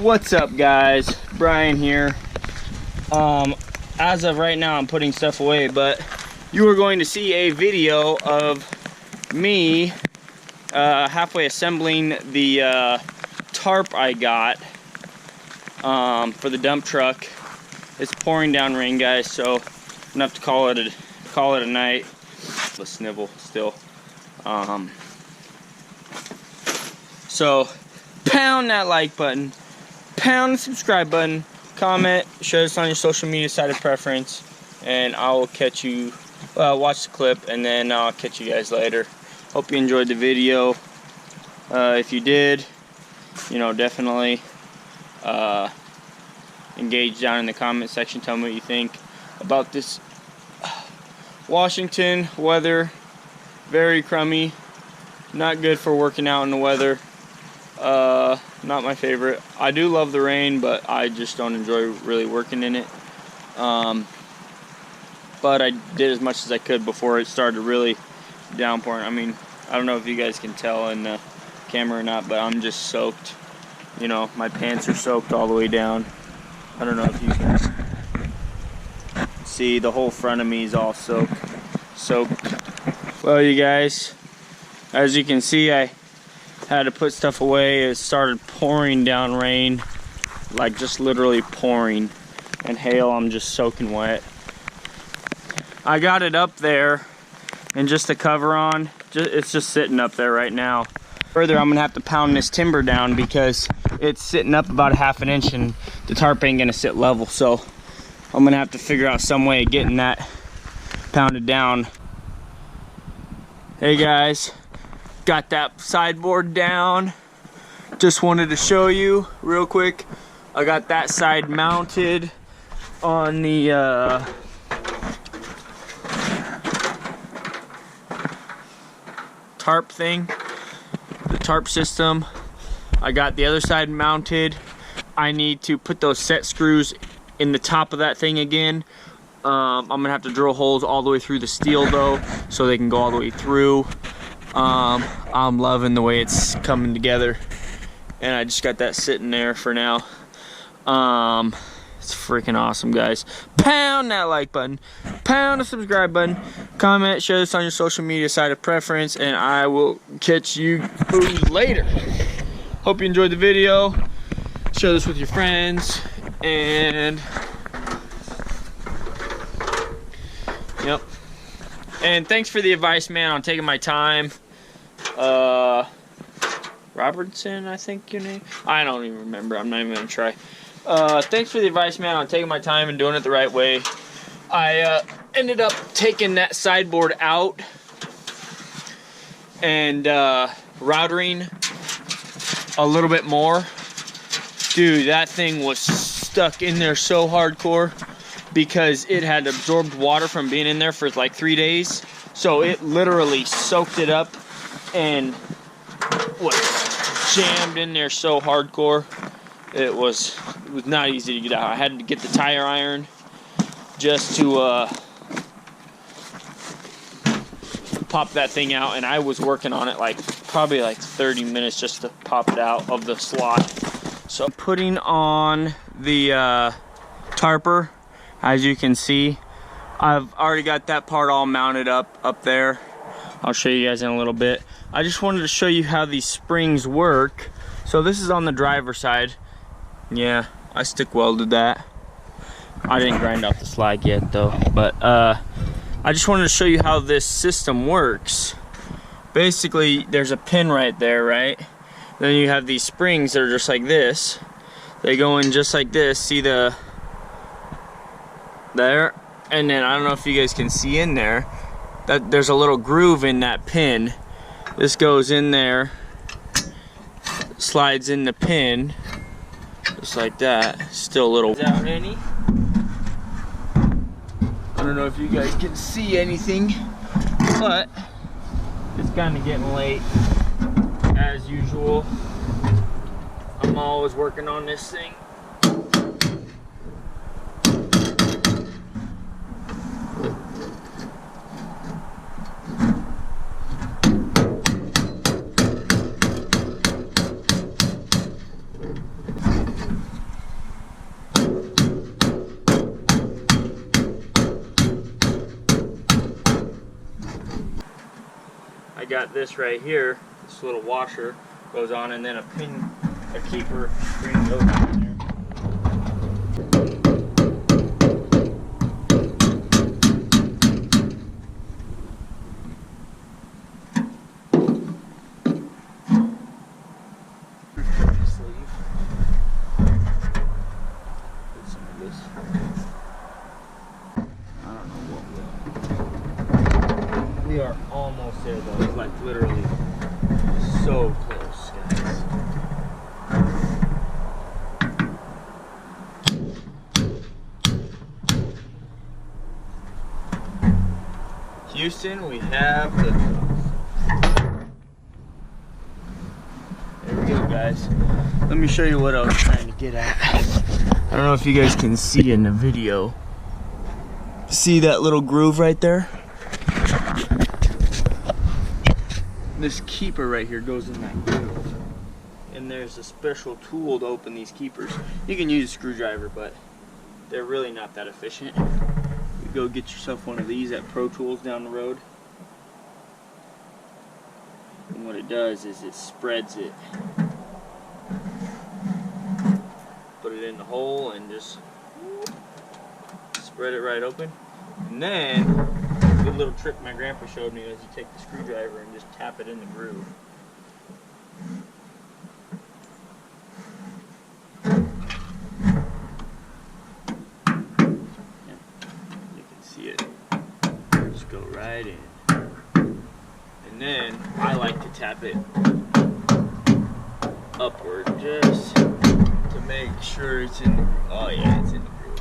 What's up, guys? Brian here. As of right now, I'm putting stuff away, but you are going to see a video of me halfway assembling the tarp I got for the dump truck. It's pouring down rain, guys, so I'm gonna have to call it a night. The snivel still. So pound that like button, pound the subscribe button, comment, share this on your social media site of preference, and I will catch you. Watch the clip, and then I'll catch you guys later. Hope you enjoyed the video. If you did, you know, definitely engage down in the comment section. Tell me what you think about this Washington weather. Very crummy, not good for working out in the weather. Not my favorite. I do love the rain, but I just don't enjoy really working in it. But I did as much as I could before it started really downpouring. I mean, I don't know if you guys can tell in the camera or not, but I'm just soaked. You know, my pants are soaked all the way down. I don't know if you can see, the whole front of me is all soaked. Well, you guys, as you can see, I had to put stuff away. It started pouring down rain, like just literally pouring, and hail. I'm just soaking wet. I got it up there, and just the cover on, it's just sitting up there right now. Further, I'm gonna have to pound this timber down because it's sitting up about a ½ an inch, and the tarp ain't gonna sit level. So I'm gonna have to figure out some way of getting that pounded down. Hey guys, got that sideboard down. Just wanted to show you real quick. I got that side mounted on the tarp thing, the tarp system. I got the other side mounted. I need to put those set screws in the top of that thing again. I'm gonna have to drill holes all the way through the steel though, so they can go all the way through. I'm loving the way it's coming together, and I just got that sitting there for now. It's freaking awesome, guys. Pound that like button, pound the subscribe button, comment, share this on your social media site of preference, and I will catch you later. Hope you enjoyed the video. Share this with your friends, and yep. And thanks for the advice, man, on taking my time. Robertson, I think your name? I don't even remember. I'm not even gonna try. Thanks for the advice, man, on taking my time and doing it the right way. I ended up taking that sideboard out and routering a little bit more. Dude, that thing was stuck in there so hardcore because it had absorbed water from being in there for like 3 days. So it literally soaked it up and was jammed in there so hardcore. It was not easy to get out. I had to get the tire iron just to pop that thing out, and I was working on it like probably like 30 minutes just to pop it out of the slot. So putting on the tarper, as you can see, I've already got that part all mounted up there. I'll show you guys in a little bit. I just wanted to show you how these springs work. So this is on the driver's side. Yeah, I stick welded that. I didn't grind out the slag yet though, but I just wanted to show you how this system works. Basically, there's a pin right there, right? Then you have these springs that are just like this. They go in just like this. See there? And then I don't know if you guys can see in there that there's a little groove in that pin. This goes in there, slides in the pin, just like that. Still a little out any. I don't know if you guys can see anything, but it's kind of getting late as usual. I'm always working on this thing. I got this right here. This little washer goes on, and then a keeper ring goes on there. We are almost there though, like literally so close, guys. Houston, we have the trucks. There we go, guys. Let me show you what I was trying to get at. I don't know if you guys can see in the video. See that little groove right there? This keeper right here goes in that groove. And there's a special tool to open these keepers. You can use a screwdriver, but they're really not that efficient. You go get yourself one of these at Pro Tools down the road. And what it does is it spreads it. Put it in the hole and just spread it right open. And then, a good little trick my grandpa showed me is you take the screwdriver and just tap it in the groove. Yeah, you can see it. Just go right in. And then, I like to tap it upward just to make sure it's in the, oh yeah, it's in the groove.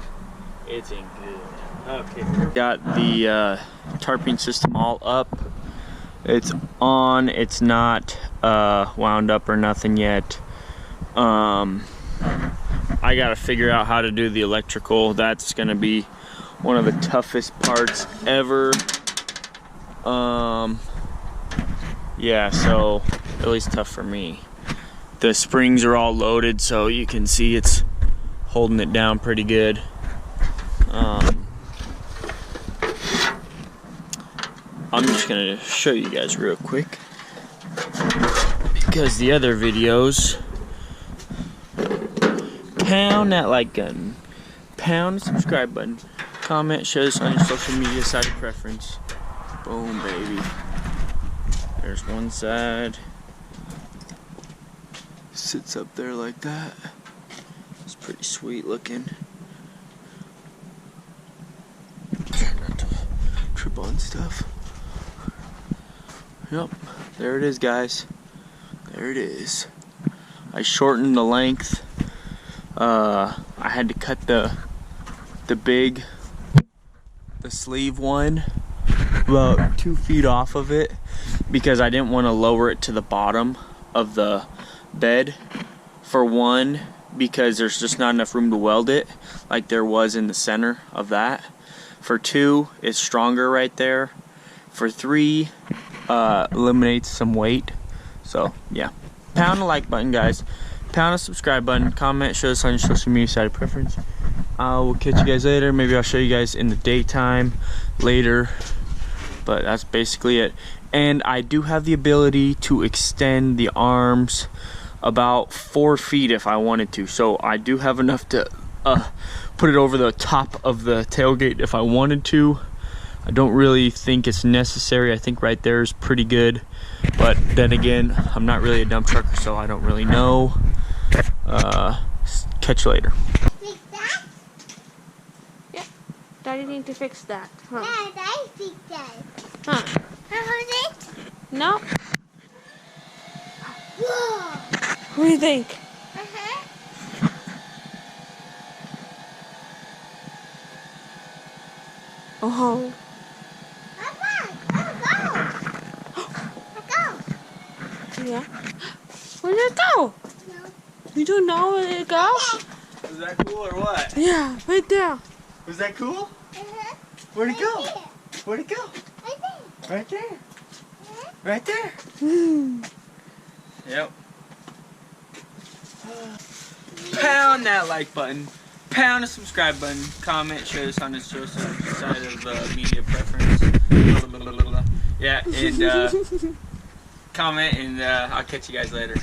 It's in good. Okay, got the tarping system all up. It's on. It's not wound up or nothing yet. I gotta figure out how to do the electrical. That's gonna be one of the toughest parts ever. Yeah, so at least tough for me. The springs are all loaded, so you can see it's holding it down pretty good. I'm just gonna show you guys real quick because the other videos, pound that like button, pound the subscribe button, comment, share this on your social media side of preference. Boom, baby. There's one side. Sits up there like that. It's pretty sweet looking. Try not to trip on stuff. Yep, there it is, guys. There it is. I shortened the length. I had to cut the sleeve one about 2 feet off of it because I didn't want to lower it to the bottom of the bed. For one, because there's just not enough room to weld it like there was in the center of that. For two, it's stronger right there. For three, eliminates some weight. So yeah, pound the like button, guys. Pound the subscribe button. Comment, show us on your social media side of preference. We'll catch you guys later. Maybe I'll show you guys in the daytime later, but that's basically it. And I do have the ability to extend the arms about 4 feet if I wanted to, so I do have enough to put it over the top of the tailgate if I wanted to. I don't really think it's necessary. I think right there is pretty good, but then again, I'm not really a dump trucker, so I don't really know. Catch you later. Fix that? Yeah, Daddy needs to fix that. Huh? Yeah, Daddy fix that. Huh? Hold it. No? Whoa. What do you think? Uh-huh. Oh. Yeah. Where did it go? No. You don't know where it goes? Was that cool or what? Yeah, right there. Was that cool? Uh-huh. Where'd it go? Right there. Where'd it go? Right there. Right there. Uh-huh. Right there. Yep. Pound that like button. Pound the subscribe button. Comment, share this on the social side of media preference. Yeah, and comment, and I'll catch you guys later.